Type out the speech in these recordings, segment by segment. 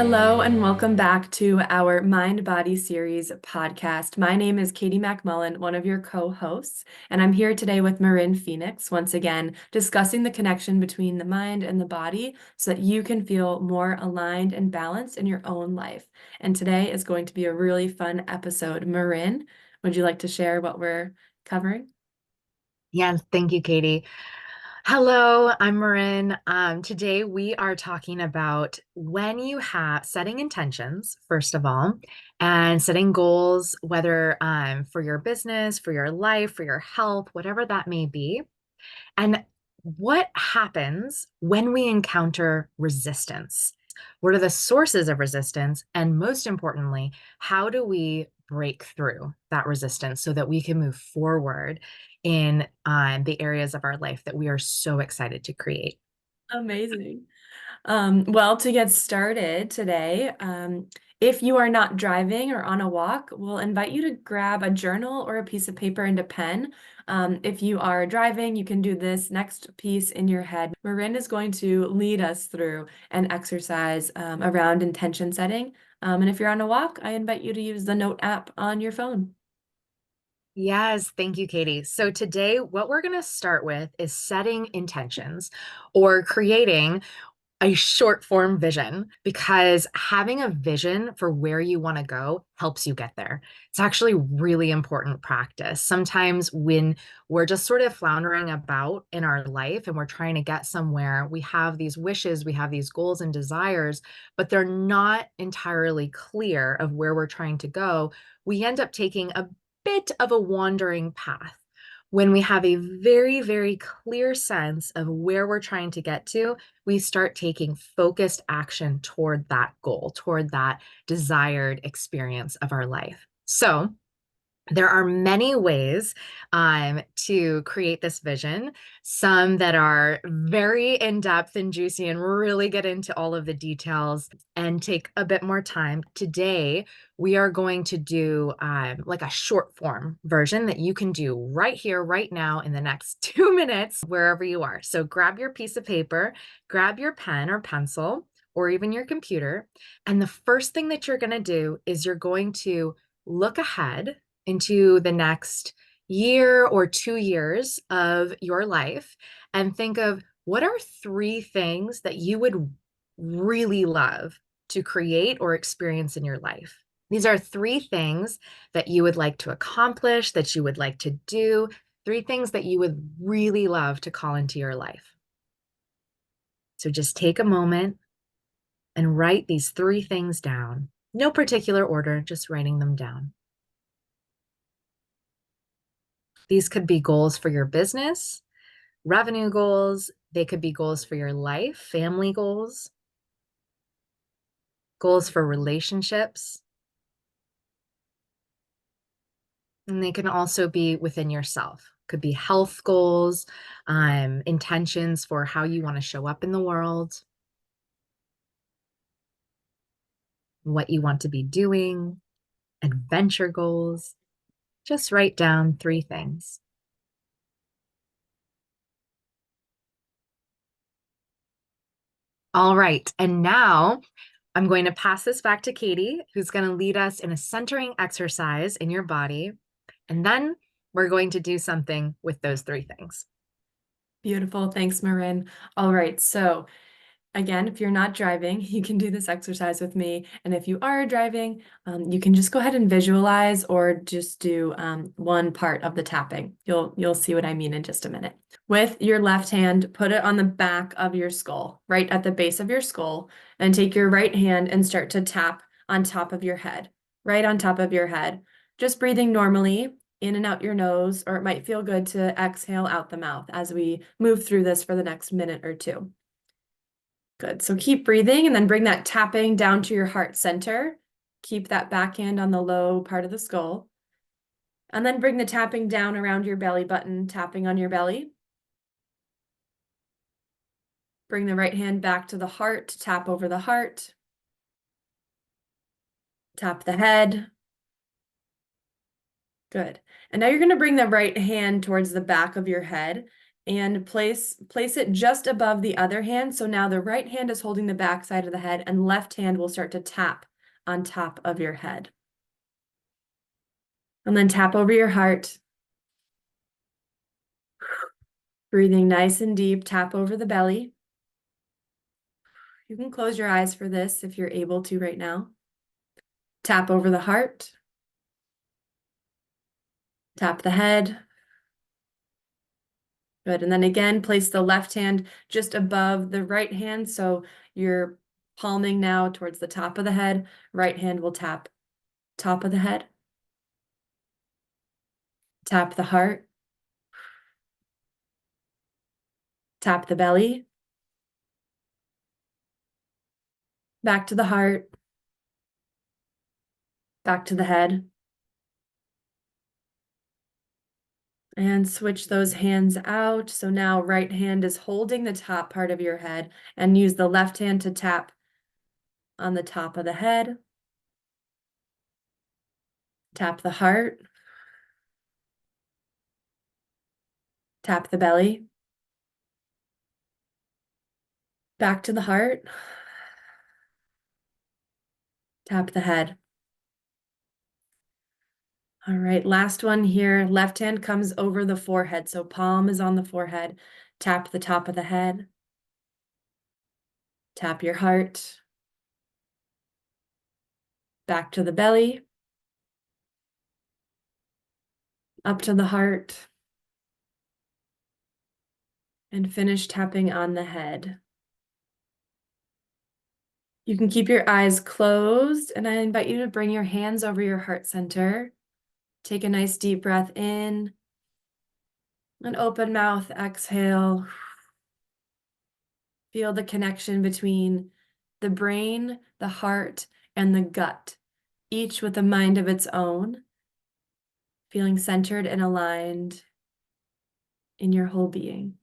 Hello and welcome back to our Mind Body Series podcast. My name is Katie McMullen, one of your co-hosts, and I'm here today with Marin Phoenix, once again, discussing the connection between the mind and the body so that you can feel more aligned and balanced in your own life. And today is going to be a really fun episode. Marin, would you like to share what we're covering? Yes, thank you, Katie. Hello, I'm Marin. Today we are talking about when you have setting intentions, first of all, and setting goals, whether for your business, for your life, for your health, whatever that may be, and what happens when we encounter resistance. What are the sources of resistance? And most importantly, how do we break through that resistance so that we can move forward in the areas of our life that we are so excited to create? Amazing. Well, to get started today, if you are not driving or on a walk, we'll invite you to grab a journal or a piece of paper and a pen. If you are driving, you can do this next piece in your head. Marin is going to lead us through an exercise around intention setting. And if you're on a walk, I invite you to use the note app on your phone. Yes, thank you, Katie. So today, what we're going to start with is setting intentions or creating a short form vision, because having a vision for where you want to go helps you get there. It's actually really important practice. Sometimes when we're just sort of floundering about in our life and we're trying to get somewhere, we have these wishes, we have these goals and desires, but they're not entirely clear of where we're trying to go. We end up taking a bit of a wandering path. When we have a very, very clear sense of where we're trying to get to, we start taking focused action toward that goal, toward that desired experience of our life. So, there are many ways to create this vision, some that are very in depth and juicy and really get into all of the details and take a bit more time. Today, we are going to do like a short form version that you can do right here, right now, in the next 2 minutes, wherever you are. So grab your piece of paper, grab your pen or pencil, or even your computer. And the first thing that you're going to do is you're going to look ahead into the next year or 2 years of your life and think of what are 3 things that you would really love to create or experience in your life. These are 3 things that you would like to accomplish, that you would like to do, 3 things that you would really love to call into your life. So just take a moment and write these 3 things down. No particular order, just writing them down. These could be goals for your business, revenue goals. They could be goals for your life, family goals, goals for relationships. And they can also be within yourself. Could be health goals, intentions for how you want to show up in the world, what you want to be doing, adventure goals. Just write down 3 things. All right. And now I'm going to pass this back to Katie, who's going to lead us in a centering exercise in your body. And then we're going to do something with those 3 things. Beautiful. Thanks, Marin. All right. So again, if you're not driving, you can do this exercise with me. And if you are driving, you can just go ahead and visualize or just do one part of the tapping. You'll see what I mean in just a minute. With your left hand, put it on the back of your skull, right at the base of your skull, and take your right hand and start to tap on top of your head, right on top of your head. Just breathing normally in and out your nose, or it might feel good to exhale out the mouth as we move through this for the next minute or two. Good. So keep breathing and then bring that tapping down to your heart center. Keep that backhand on the low part of the skull. And then bring the tapping down around your belly button, tapping on your belly. Bring the right hand back to the heart, tap over the heart. Tap the head. Good. And now you're going to bring the right hand towards the back of your head and place it just above the other hand. So now the right hand is holding the back side of the head, and left hand will start to tap on top of your head. And then tap over your heart. Breathing nice and deep, tap over the belly. You can close your eyes for this if you're able to right now. Tap over the heart. Tap the head. Good. And then again, place the left hand just above the right hand. So you're palming now towards the top of the head. Right hand will tap top of the head. Tap the heart. Tap the belly. Back to the heart. Back to the head. And switch those hands out. So now right hand is holding the top part of your head, and use the left hand to tap on the top of the head. Tap the heart. Tap the belly. Back to the heart. Tap the head. All right, last one here. Left hand comes over the forehead. So palm is on the forehead. Tap the top of the head. Tap your heart. Back to the belly. Up to the heart. And finish tapping on the head. You can keep your eyes closed, and I invite you to bring your hands over your heart center. Take a nice deep breath in. An open mouth, exhale. Feel the connection between the brain, the heart, and the gut, each with a mind of its own, feeling centered and aligned in your whole being.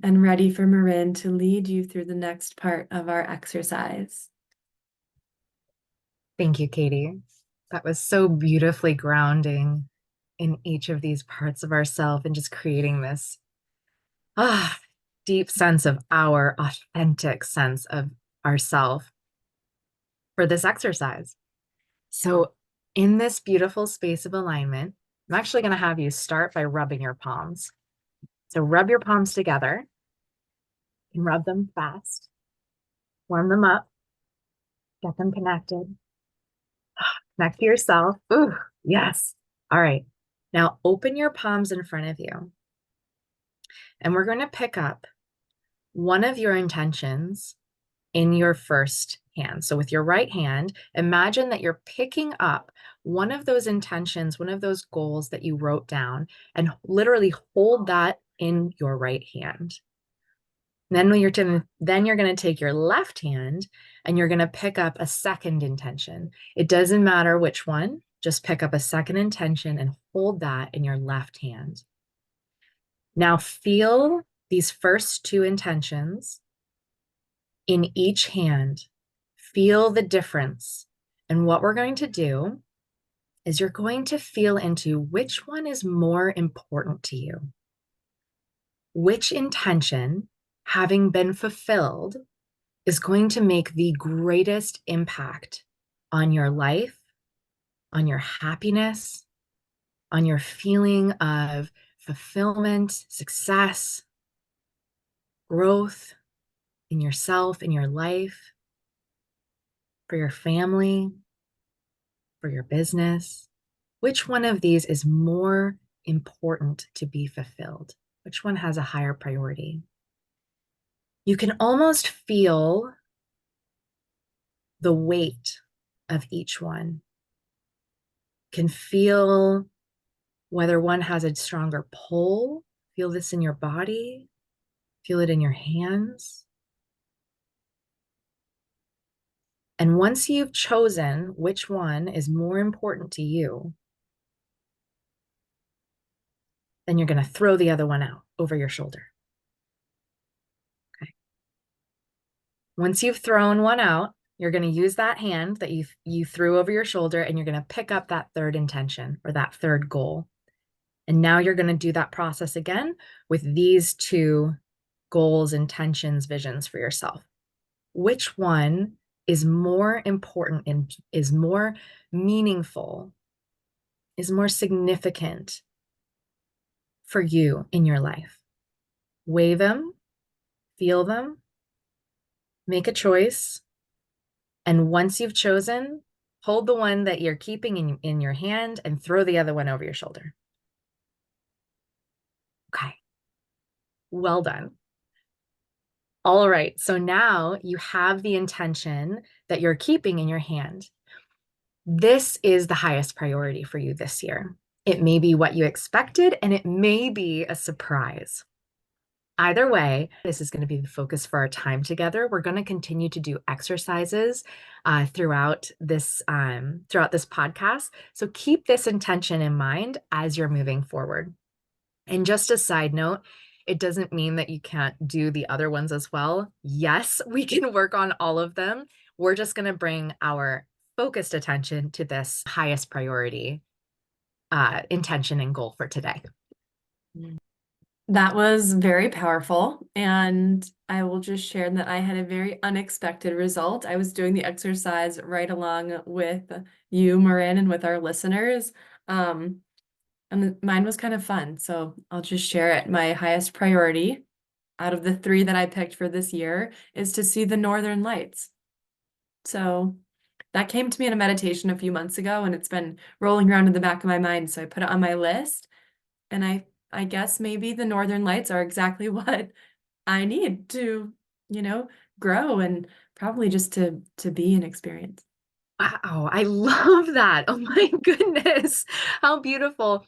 And ready for Marin to lead you through the next part of our exercise. Thank you, Katie. That was so beautifully grounding in each of these parts of ourselves and just creating this deep sense of our authentic sense of ourself for this exercise. So in this beautiful space of alignment, I'm actually going to have you start by rubbing your palms. So rub your palms together and rub them fast. Warm them up. Get them connected. Connect to yourself. Ooh, yes. All right. Now open your palms in front of you. And we're going to pick up one of your intentions in your first hand. So with your right hand, imagine that you're picking up one of those intentions, one of those goals that you wrote down, and literally hold that in your right hand. Then you're going to take your left hand and you're going to pick up a second intention. It doesn't matter which one, just pick up a second intention and hold that in your left hand. Now feel these first two intentions in each hand. Feel the difference. And what we're going to do is you're going to feel into which one is more important to you. Which intention, having been fulfilled, is going to make the greatest impact on your life, on your happiness, on your feeling of fulfillment, success, growth in yourself, in your life, for your family, for your business. Which one of these is more important to be fulfilled? Which one has a higher priority? You can almost feel the weight of each one. Can feel whether one has a stronger pull. Feel this in your body. Feel it in your hands. And once you've chosen which one is more important to you, then you're going to throw the other one out over your shoulder. Okay. Once you've thrown one out, you're going to use that hand that you threw over your shoulder, and you're going to pick up that third intention or that third goal. And now you're going to do that process again with these two goals, intentions, visions for yourself. Which one is more important and is more meaningful, is more significant for you in your life? Weigh them, feel them, make a choice. And once you've chosen, hold the one that you're keeping in your hand and throw the other one over your shoulder. Okay, well done. All right, so now you have the intention that you're keeping in your hand. This is the highest priority for you this year. It may be what you expected, and it may be a surprise. Either way, this is going to be the focus for our time together. We're going to continue to do exercises throughout this podcast. So keep this intention in mind as you're moving forward. And just a side note, it doesn't mean that you can't do the other ones as well. Yes, we can work on all of them. We're just going to bring our focused attention to this highest priority intention and goal for today. That was very powerful. And I will just share that I had a very unexpected result. I was doing the exercise right along with you, Marin, and with our listeners. And mine was kind of fun. So I'll just share it. My highest priority out of the 3 that I picked for this year is to see the Northern Lights. So that came to me in a meditation a few months ago, and it's been rolling around in the back of my mind. So I put it on my list, and I guess maybe the Northern Lights are exactly what I need to, grow and probably just to be and experience. Wow, I love that. Oh my goodness. How beautiful.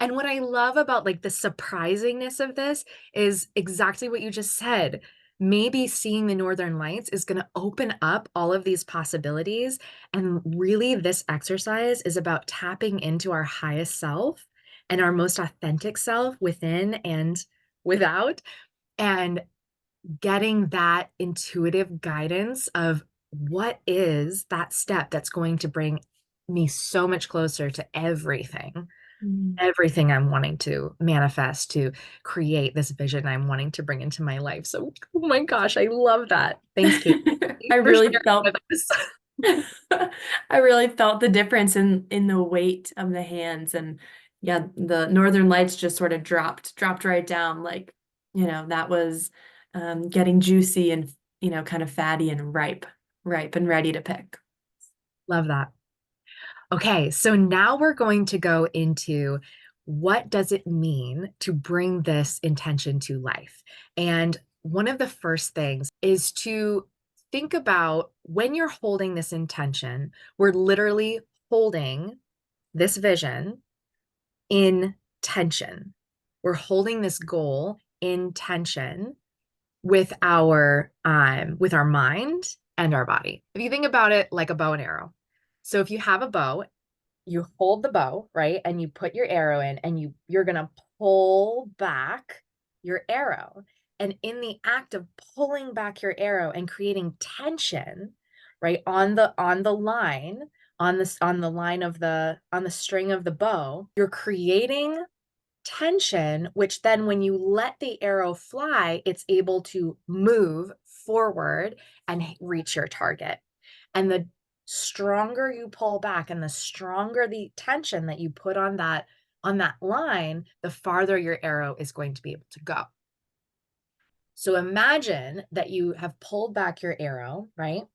And what I love about like the surprisingness of this is exactly what you just said. Maybe seeing the Northern Lights is going to open up all of these possibilities. And really, this exercise is about tapping into our highest self and our most authentic self within and without, and getting that intuitive guidance of what is that step that's going to bring me so much closer to everything I'm wanting to manifest, to create this vision I'm wanting to bring into my life. So, oh my gosh, I love that. Thanks, Kate. I For really sharing felt with us. I really felt the difference in the weight of the hands. And yeah, the Northern Lights just sort of dropped right down, like, that was getting juicy and, kind of fatty and ripe and ready to pick. Love that. Okay, so now we're going to go into what does it mean to bring this intention to life? And one of the first things is to think about when you're holding this intention, we're literally holding this vision in tension. We're holding this goal in tension with our mind and our body. If you think about it like a bow and arrow. So if you have a bow, you hold the bow, right? And you put your arrow in and you're going to pull back your arrow. And in the act of pulling back your arrow and creating tension, right, on the line, on the line of on the string of the bow, you're creating tension, which then when you let the arrow fly, it's able to move forward and reach your target. And the stronger you pull back and the stronger the tension that you put on that line, the farther your arrow is going to be able to go. So imagine that you have pulled back your arrow, right?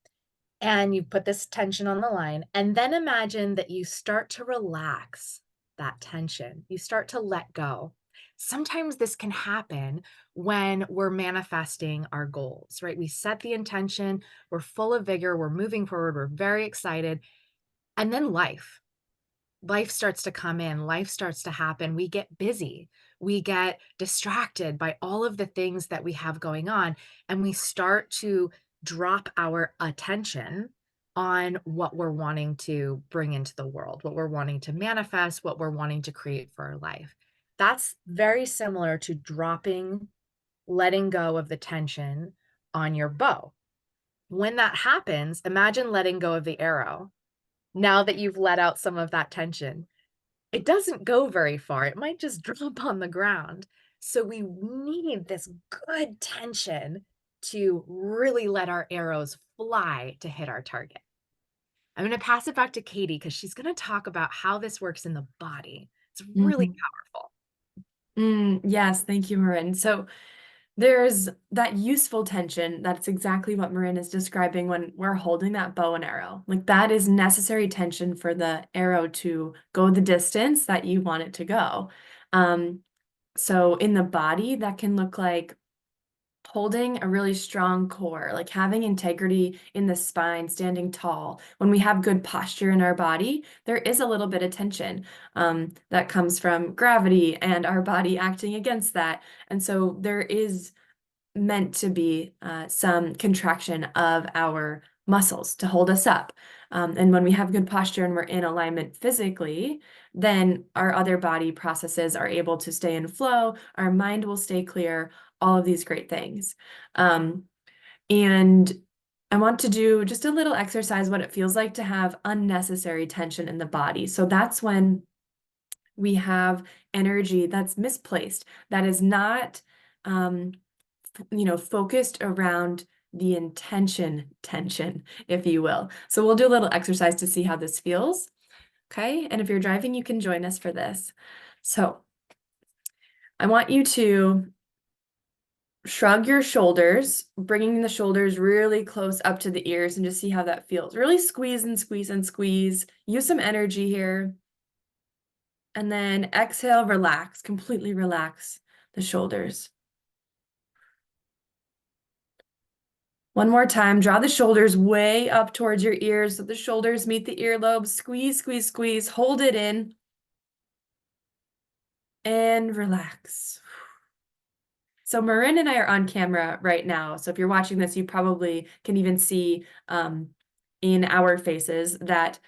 And you put this tension on the line, and then imagine that you start to relax that tension. You start to let go. Sometimes this can happen when we're manifesting our goals, right? We set the intention, we're full of vigor, we're moving forward, we're very excited. And then life starts to come in, life starts to happen. We get busy, we get distracted by all of the things that we have going on, and we start to drop our attention on what we're wanting to bring into the world, what we're wanting to manifest, what we're wanting to create for our life. That's very similar to letting go of the tension on your bow. When that happens, imagine letting go of the arrow now that you've let out some of that tension. it doesn't go very far. It might just drop on the ground. So we need this good tension to really let our arrows fly to hit our target. I'm going to pass it back to Katie because she's going to talk about how this works in the body. It's really Mhm. powerful. Yes, thank you, Marin. So there's that useful tension. That's exactly what Marin is describing when we're holding that bow and arrow. Like that is necessary tension for the arrow to go the distance that you want it to go. Um, so in the body, that can look like holding a really strong core, like having integrity in the spine, standing tall. When we have good posture in our body, there is a little bit of tension that comes from gravity and our body acting against that. And so there is meant to be some contraction of our muscles to hold us up. And when we have good posture and we're in alignment physically, then our other body processes are able to stay in flow, our mind will stay clear, all of these great things. And I want to do just a little exercise, what it feels like to have unnecessary tension in the body. So that's when we have energy that's misplaced, that is not focused around the intention tension, if you will. So we'll do a little exercise to see how this feels. Okay. And if you're driving, you can join us for this. So I want you to shrug your shoulders, bringing the shoulders really close up to the ears and just see how that feels. Really squeeze and squeeze and squeeze. Use some energy here. And then exhale, relax, completely relax the shoulders. One more time, draw the shoulders way up towards your ears so the shoulders meet the earlobes. Squeeze, squeeze, squeeze. Hold it in and relax. So Marin and I are on camera right now. So if you're watching this, you probably can even see in our faces that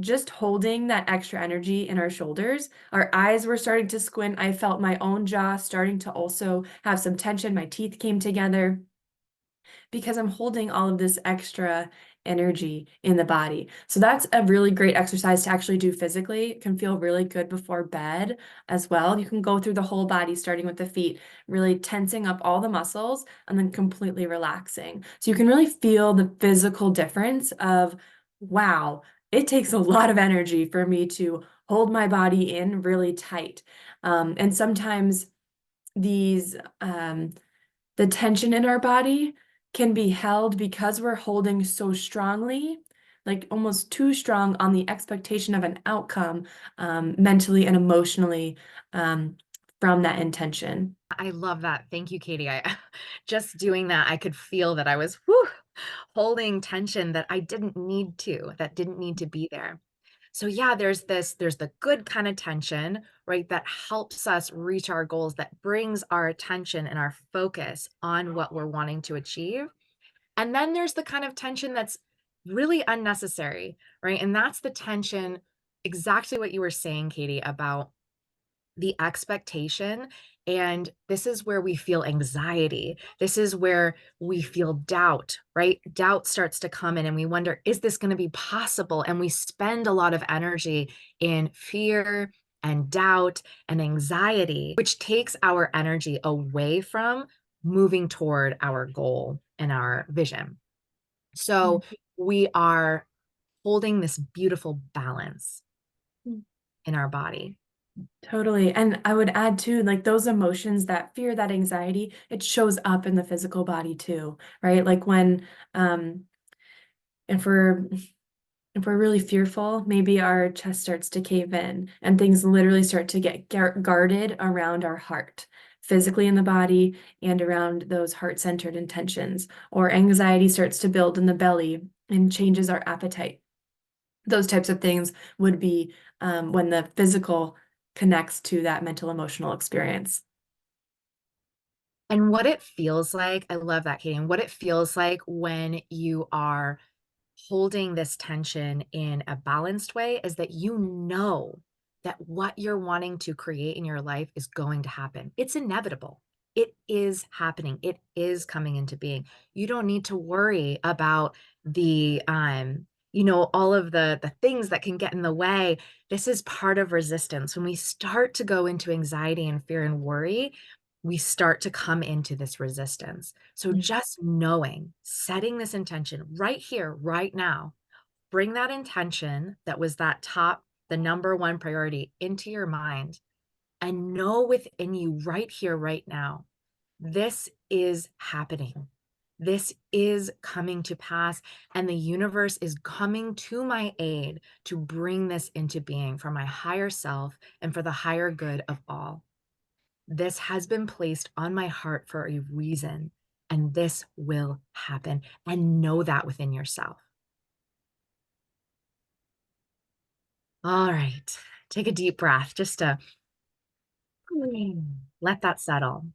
just holding that extra energy in our shoulders, our eyes were starting to squint. I felt my own jaw starting to also have some tension. My teeth came together because I'm holding all of this extra energy in the body. So that's a really great exercise to actually do physically. It can feel really good before bed as well. You can go through the whole body, starting with the feet, really tensing up all the muscles and then completely relaxing. So you can really feel the physical difference of, wow, it takes a lot of energy for me to hold my body in really tight. And sometimes these the tension in our body can be held because we're holding so strongly, like almost too strong on the expectation of an outcome, mentally and emotionally, from that intention. I love that. Thank you, Katie. I just doing that, I could feel that I was whew, holding tension that I didn't need to, that didn't need to be there. So yeah, there's the good kind of tension, right? That helps us reach our goals, that brings our attention and our focus on what we're wanting to achieve. And then there's the kind of tension that's really unnecessary, right? And that's the tension, exactly what you were saying, Katie, about the expectation. And this is where we feel anxiety. This is where we feel doubt, right? Doubt starts to come in and we wonder, is this going to be possible? And we spend a lot of energy in fear and doubt and anxiety, which takes our energy away from moving toward our goal and our vision. So we are holding this beautiful balance Mhm. in our body. Totally. And I would add too, like those emotions, that fear, that anxiety, it shows up in the physical body too, right? Like when, if we're if we're really fearful, maybe our chest starts to cave in and things literally start to get guarded around our heart, physically in the body and around those heart-centered intentions. Or anxiety starts to build in the belly and changes our appetite. Those types of things would be when the physical connects to that mental emotional experience. And what it feels like, I love that, Katie. And what it feels like when you are holding this tension in a balanced way is that you know that what you're wanting to create in your life is going to happen. It's inevitable. It is happening. It is coming into being. You don't need to worry about the all of the things that can get in the way. This is part of resistance. When we start to go into anxiety and fear and worry, we start to come into this resistance. So Mm. just knowing, setting this intention right here, right now, bring that intention that was the number one priority into your mind, and know within you right here, right now, this is happening. This is coming to pass, and the universe is coming to my aid to bring this into being for my higher self and for the higher good of all. This has been placed on my heart for a reason, and this will happen. And know that within yourself. All right, take a deep breath just to let that settle.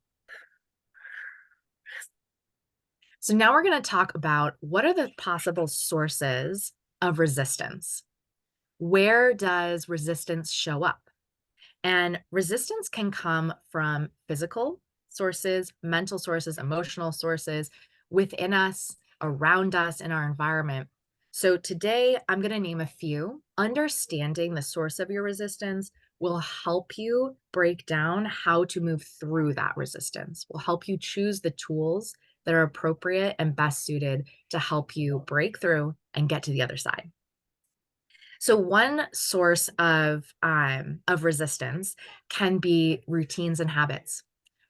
So now we're going to talk about what are the possible sources of resistance. Where does resistance show up? And resistance can come from physical sources, mental sources, emotional sources within us, around us, in our environment. So today I'm going to name a few. Understanding the source of your resistance will help you break down how to move through that resistance, will help you choose the tools that are appropriate and best suited to help you break through and get to the other side. So one source of resistance can be routines and habits.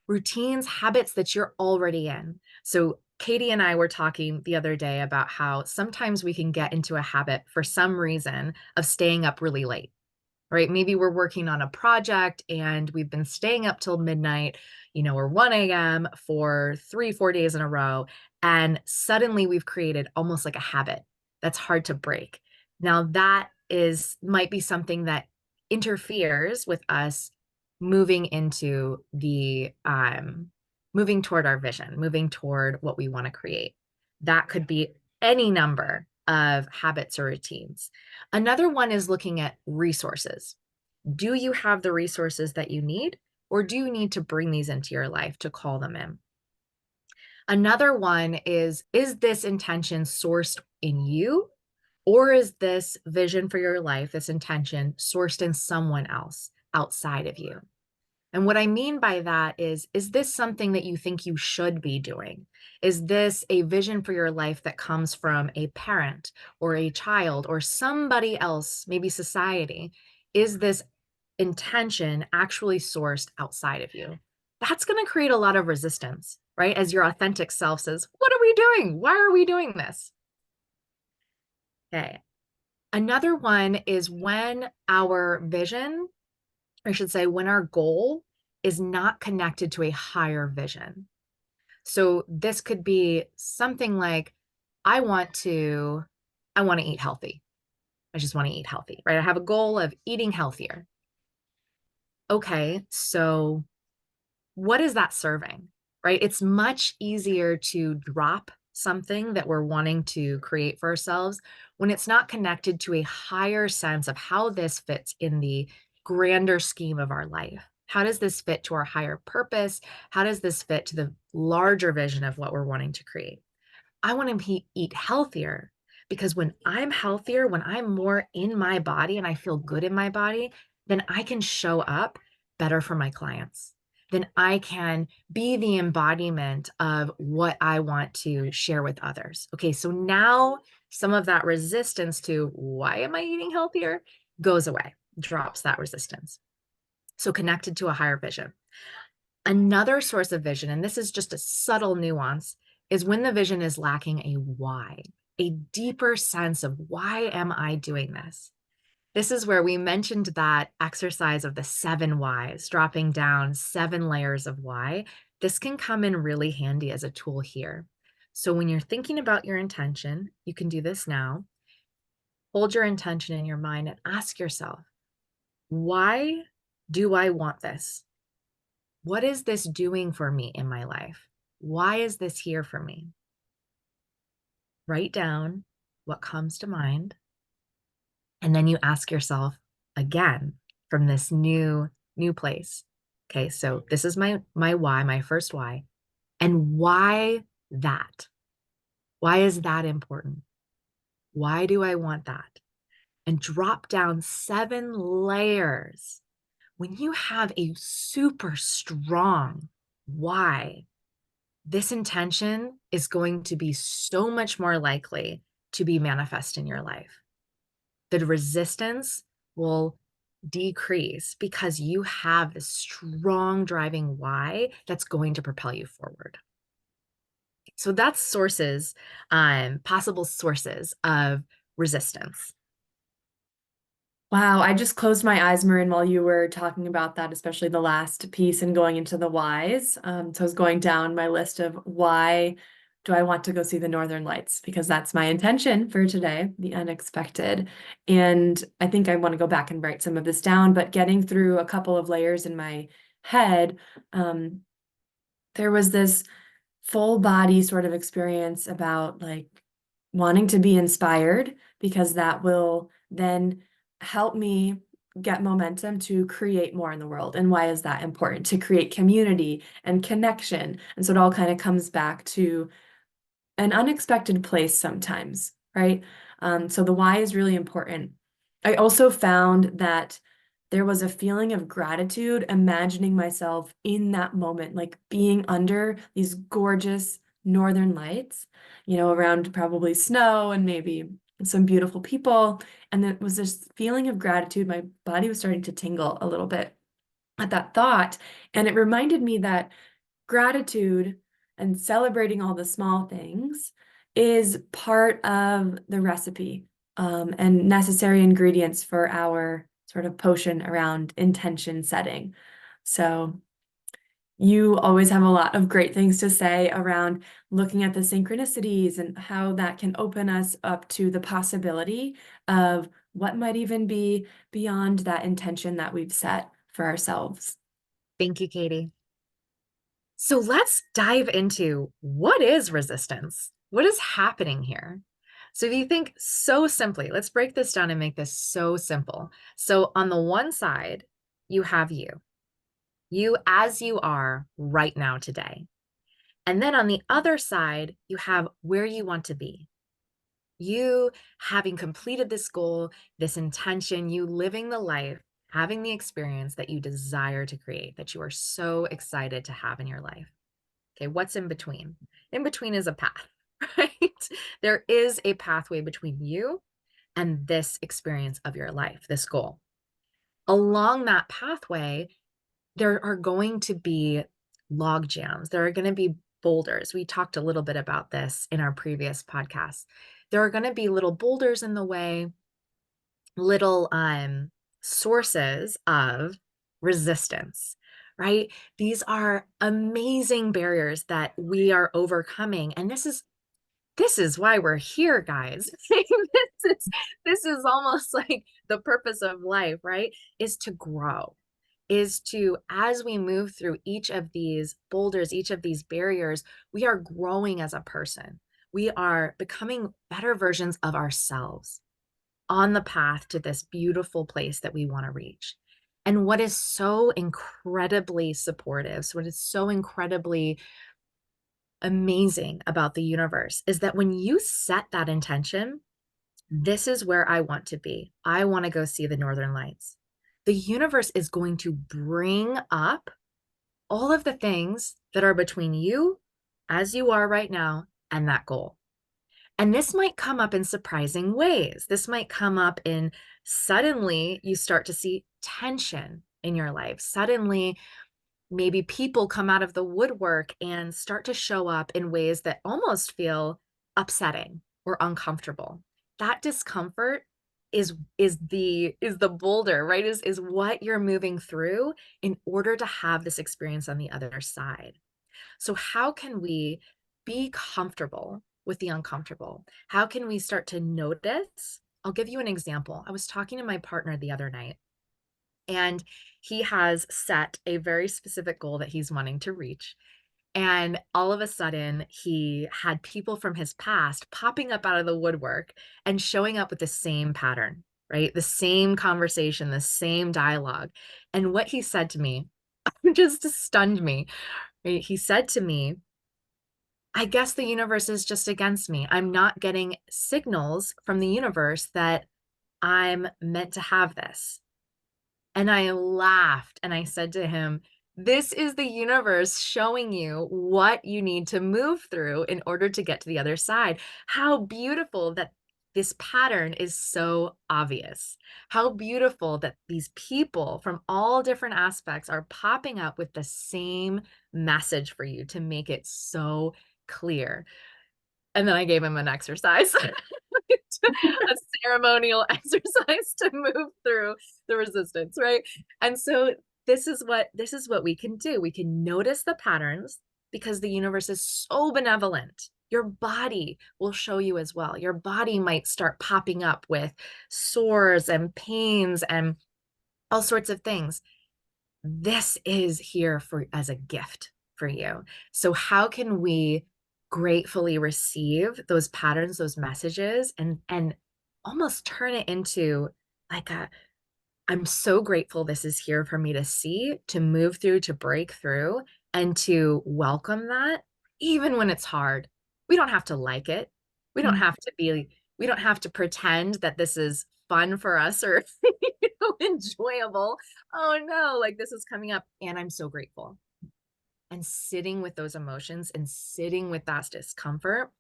Routines, habits that you're already in. So Katie and I were talking the other day about how sometimes we can get into a habit for some reason of staying up really late, right? Maybe we're working on a project and we've been staying up till midnight, or 1 a.m. for 3, 4 days in a row. And suddenly we've created almost like a habit that's hard to break. Now that might be something that interferes with us moving into moving toward our vision, moving toward what we want to create. That could be any number of habits or routines. Another one is looking at resources. Do you have the resources that you need, or do you need to bring these into your life to call them in? Another one is this intention sourced in you, or is this vision for your life, this intention, sourced in someone else outside of you? And what I mean by that is this something that you think you should be doing? Is this a vision for your life that comes from a parent or a child or somebody else, maybe society? Is this intention actually sourced outside of you? That's going to create a lot of resistance, right? As your authentic self says, what are we doing? Why are we doing this? Okay. Another one is when our vision, I should say, when our goal is not connected to a higher vision. So this could be something like, I want to eat healthy. I just want to eat healthy, right? I have a goal of eating healthier. Okay, so what is that serving, right? It's much easier to drop something that we're wanting to create for ourselves when it's not connected to a higher sense of how this fits in the grander scheme of our life. How does this fit to our higher purpose? How does this fit to the larger vision of what we're wanting to create? I want to eat healthier because when I'm healthier, when I'm more in my body and I feel good in my body, then I can show up better for my clients. Then I can be the embodiment of what I want to share with others. Okay, so now some of that resistance to why am I eating healthier goes away, drops that resistance. So connected to a higher vision. Another source of vision, and this is just a subtle nuance, is when the vision is lacking a why, a deeper sense of why am I doing this? This is where we mentioned that exercise of the 7 whys, dropping down 7 layers of why. This can come in really handy as a tool here. So when you're thinking about your intention, you can do this now. Hold your intention in your mind and ask yourself, why do I want this? What is this doing for me in my life? Why is this here for me? Write down what comes to mind. And then you ask yourself again from this new place. Okay, so this is my why, my first why. And why that? Why is that important? Why do I want that? And drop down 7 layers. When you have a super strong why, this intention is going to be so much more likely to be manifest in your life. The resistance will decrease because you have this strong driving why that's going to propel you forward. So that's sources, possible sources of resistance. Wow, I just closed my eyes, Marin, while you were talking about that, especially the last piece and going into the whys. So I was going down my list of why do I want to go see the Northern Lights? Because that's my intention for today, the unexpected. And I think I want to go back and write some of this down, but getting through a couple of layers in my head, um, there was this full body sort of experience about like wanting to be inspired because that will then help me get momentum to create more in the world. And why is that important? To create community and connection. And so it all kind of comes back to an unexpected place sometimes, right? So the why is really important. I also found that there was a feeling of gratitude, imagining myself in that moment, like being under these gorgeous northern lights, around probably snow and maybe some beautiful people. And it was this feeling of gratitude. My body was starting to tingle a little bit at that thought. And it reminded me that gratitude and celebrating all the small things is part of the recipe, and necessary ingredients for our sort of potion around intention setting. So you always have a lot of great things to say around looking at the synchronicities and how that can open us up to the possibility of what might even be beyond that intention that we've set for ourselves. Thank you, Katie. So let's dive into what is resistance? What is happening here? So if you think so simply, let's break this down and make this so simple. So on the one side, you have you as you are right now today. And then on the other side, you have where you want to be. You having completed this goal, this intention, you living the life, having the experience that you desire to create, that you are so excited to have in your life. Okay, what's in between? In between is a path, right? There is a pathway between you and this experience of your life, this goal. Along that pathway, there are going to be log jams. There are going to be boulders. We talked a little bit about this in our previous podcast. There are going to be little boulders in the way, little sources of resistance, right? These are amazing barriers that we are overcoming. And this is why we're here, guys. This is almost like the purpose of life, right? Is to grow, is to, as we move through each of these boulders, each of these barriers, we are growing as a person. We are becoming better versions of ourselves on the path to this beautiful place that we want to reach. And what is so incredibly supportive, so what is so incredibly amazing about the universe is that when you set that intention, this is where I want to be. I want to go see the Northern Lights. The universe is going to bring up all of the things that are between you, as you are right now, and that goal. And this might come up in surprising ways. This might come up in suddenly you start to see tension in your life. Suddenly, maybe people come out of the woodwork and start to show up in ways that almost feel upsetting or uncomfortable. That discomfort is the boulder, right? Is what you're moving through in order to have this experience on the other side. So how can we be comfortable with the uncomfortable? How can we start to notice? I'll give you an example. I was talking to my partner the other night, and he has set a very specific goal that he's wanting to reach. And all of a sudden, he had people from his past popping up out of the woodwork and showing up with the same pattern, right? The same conversation, the same dialogue. And what he said to me just stunned me. Right? He said to me, I guess the universe is just against me. I'm not getting signals from the universe that I'm meant to have this. And I laughed and I said to him, this is the universe showing you what you need to move through in order to get to the other side. How beautiful that this pattern is so obvious. How beautiful that these people from all different aspects are popping up with the same message for you to make it so clear. And then I gave him an exercise, a ceremonial exercise to move through the resistance, right? And so this is what we can do. We can notice the patterns because the universe is so benevolent. Your body will show you as well. Your body might start popping up with sores and pains and all sorts of things. This is here for as a gift for you. So how can we gratefully receive those patterns, those messages, and almost turn it into like a, I'm so grateful this is here for me to see, to move through, to break through, and to welcome that, even when it's hard. We don't have to like it. We don't Mm. have to be, we don't have to pretend that this is fun for us or enjoyable. Oh no, like this is coming up, and I'm so grateful. And sitting with those emotions and sitting with that discomfort,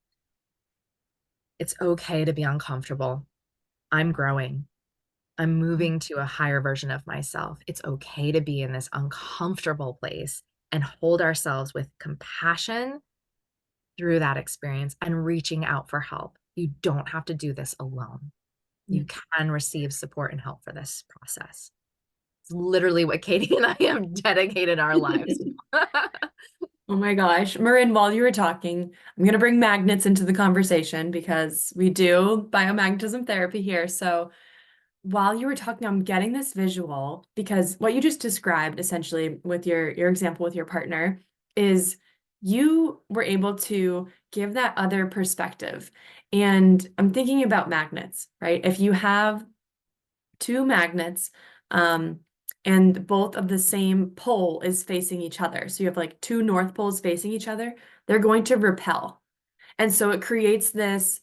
it's okay to be uncomfortable. I'm growing. I'm moving to a higher version of myself. It's okay to be in this uncomfortable place and hold ourselves with compassion through that experience and reaching out for help. You don't have to do this alone. You can receive support and help for this process. It's literally what Katie and I have dedicated our lives to. Oh my gosh. Marin, while you were talking, I'm going to bring magnets into the conversation because we do biomagnetism therapy here. So while you were talking, I'm getting this visual because what you just described essentially with your example with your partner is you were able to give that other perspective. And I'm thinking about magnets, right? If you have two magnets, and both of the same pole is facing each other. So you have like two north poles facing each other, they're going to repel. And so it creates this,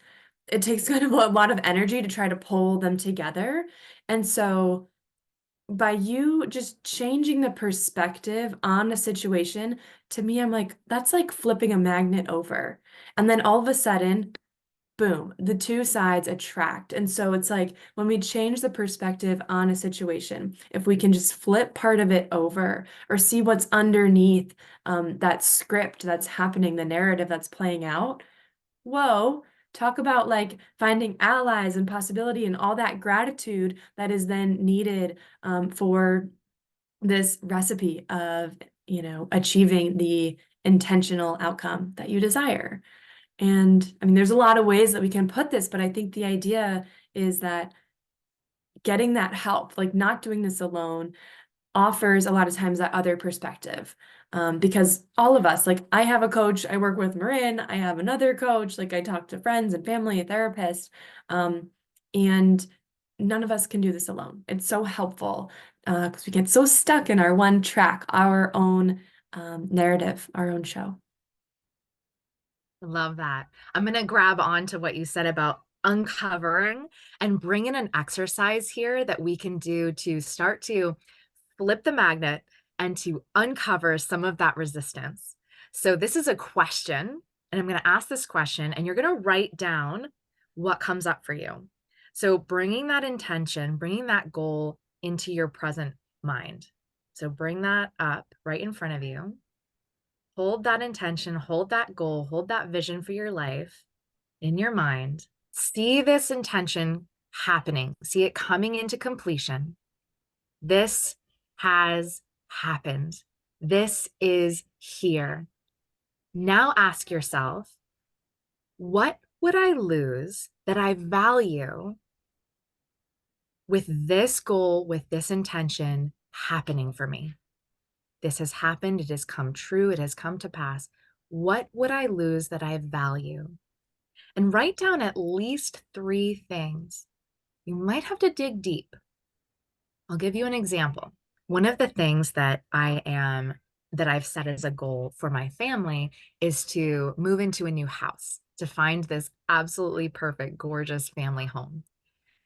it takes kind of a lot of energy to try to pull them together. And so by you just changing the perspective on a situation, to me, I'm like, that's like flipping a magnet over. And then all of a sudden, boom, the two sides attract. And so it's like when we change the perspective on a situation, if we can just flip part of it over or see what's underneath that script that's happening, the narrative that's playing out, whoa, talk about like finding allies and possibility and all that gratitude that is then needed for this recipe of, achieving the intentional outcome that you desire. And I mean, there's a lot of ways that we can put this, but I think the idea is that getting that help, like not doing this alone, offers a lot of times that other perspective. Because all of us, like I have a coach, I work with Marin, I have another coach, like I talk to friends and family, a therapist, and none of us can do this alone. It's so helpful because we get so stuck in our one track, our own narrative, our own show. Love that. I'm going to grab on to what you said about uncovering and bring in an exercise here that we can do to start to flip the magnet and to uncover some of that resistance. So, this is a question, and I'm going to ask this question, and you're going to write down what comes up for you. So, bringing that intention, bringing that goal into your present mind. So, bring that up right in front of you. Hold that intention, hold that goal, hold that vision for your life in your mind. See this intention happening, see it coming into completion. This has happened. This is here. Now ask yourself, what would I lose that I value with this goal, with this intention happening for me? This has happened. It has come true. It has come to pass. What would I lose that I value? And write down at least three things. You might have to dig deep. I'll give you an example. One of the things that I am that I've set as a goal for my family is to move into a new house, to find this absolutely perfect, gorgeous family home.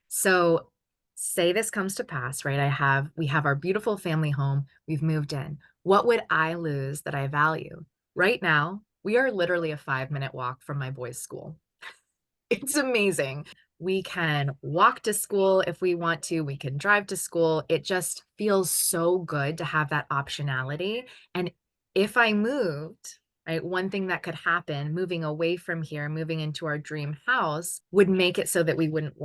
So say this comes to pass, right? We have our beautiful family home. We've moved in. What would I lose that I value? Right now, we are literally a 5-minute walk from my boys' school. It's amazing. We can walk to school if we want to. We can drive to school. It just feels so good to have that optionality. And if I moved, right, one thing that could happen moving away from here, moving into our dream house would make it so that we wouldn't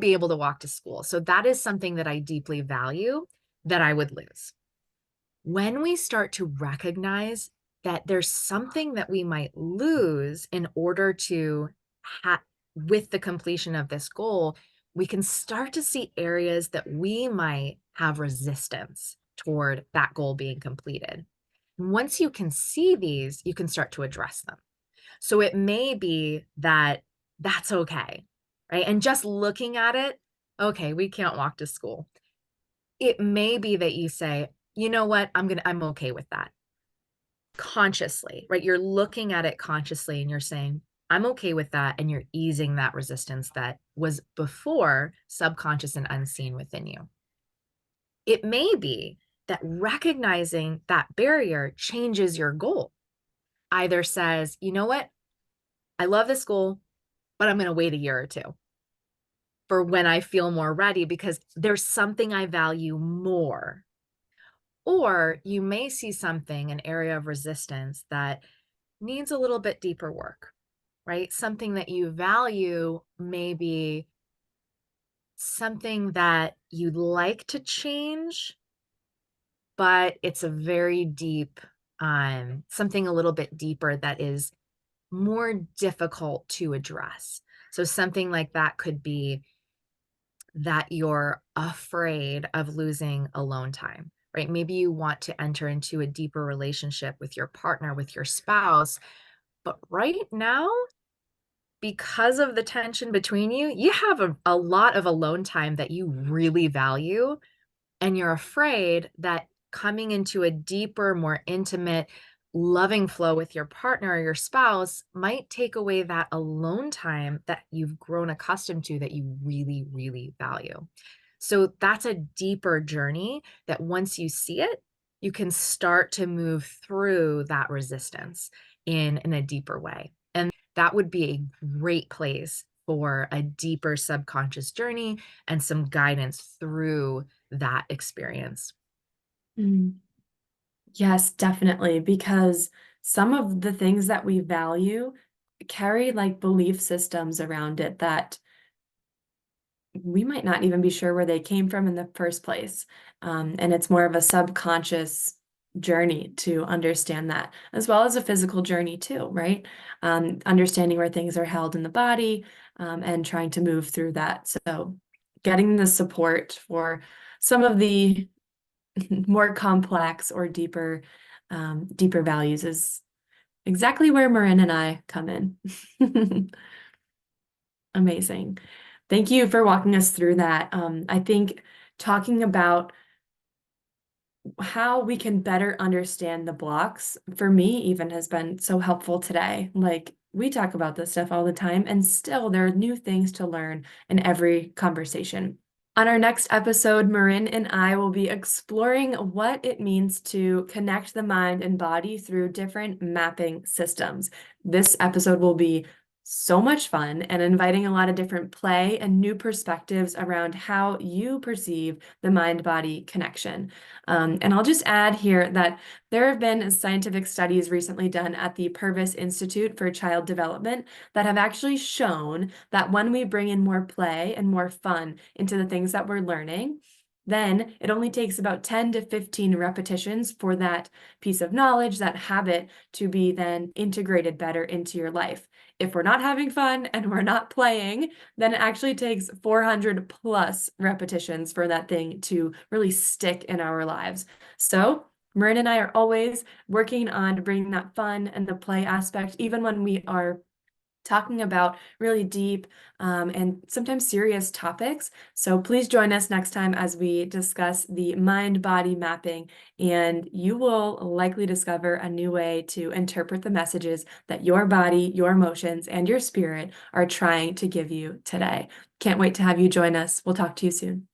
be able to walk to school. So that is something that I deeply value that I would lose. When we start to recognize that there's something that we might lose in order to have with the completion of this goal, we can start to see areas that we might have resistance toward that goal being completed. Once you can see these, you can start to address them. So it may be that that's okay, right? And just looking at it, okay, we can't walk to school. It may be that you say, you know what, I'm okay with that consciously, right? You're looking at it consciously and you're saying, I'm okay with that. And you're easing that resistance that was before subconscious and unseen within you. It may be that recognizing that barrier changes your goal. Either says, you know what, I love this goal, but I'm going to wait a year or two for when I feel more ready because there's something I value more. Or you may see something, an area of resistance that needs a little bit deeper work, right? Something that you value may be something that you'd like to change, but it's a very deep, something a little bit deeper that is more difficult to address. So something like that could be that you're afraid of losing alone time, right? Maybe you want to enter into a deeper relationship with your partner, with your spouse, but right now, because of the tension between you, you have a lot of alone time that you really value. And you're afraid that coming into a deeper, more intimate, loving flow with your partner or your spouse might take away that alone time that you've grown accustomed to that you really, really value. So that's a deeper journey that once you see it, you can start to move through that resistance in a deeper way. And that would be a great place for a deeper subconscious journey and some guidance through that experience. Mm. Yes, definitely, because some of the things that we value carry like belief systems around it that we might not even be sure where they came from in the first place. And it's more of a subconscious journey to understand that, as well as a physical journey too, right? Understanding where things are held in the body, and trying to move through that. So getting the support for some of the more complex or deeper values is exactly where Marin and I come in. Amazing. Thank you for walking us through that. I think talking about how we can better understand the blocks for me even has been so helpful today. Like we talk about this stuff all the time, and still there are new things to learn in every conversation. On our next episode, Marin and I will be exploring what it means to connect the mind and body through different mapping systems. This episode will be so much fun and inviting a lot of different play and new perspectives around how you perceive the mind-body connection. And I'll just add here that there have been scientific studies recently done at the Purvis Institute for Child Development that have actually shown that when we bring in more play and more fun into the things that we're learning, then it only takes about 10 to 15 repetitions for that piece of knowledge, that habit, to be then integrated better into your life. If we're not having fun and we're not playing, then it actually takes 400 plus repetitions for that thing to really stick in our lives. So Marin and I are always working on bringing that fun and the play aspect, even when we are talking about really deep and sometimes serious topics. So please join us next time as we discuss the mind-body mapping, and you will likely discover a new way to interpret the messages that your body, your emotions, and your spirit are trying to give you today. Can't wait to have you join us. We'll talk to you soon.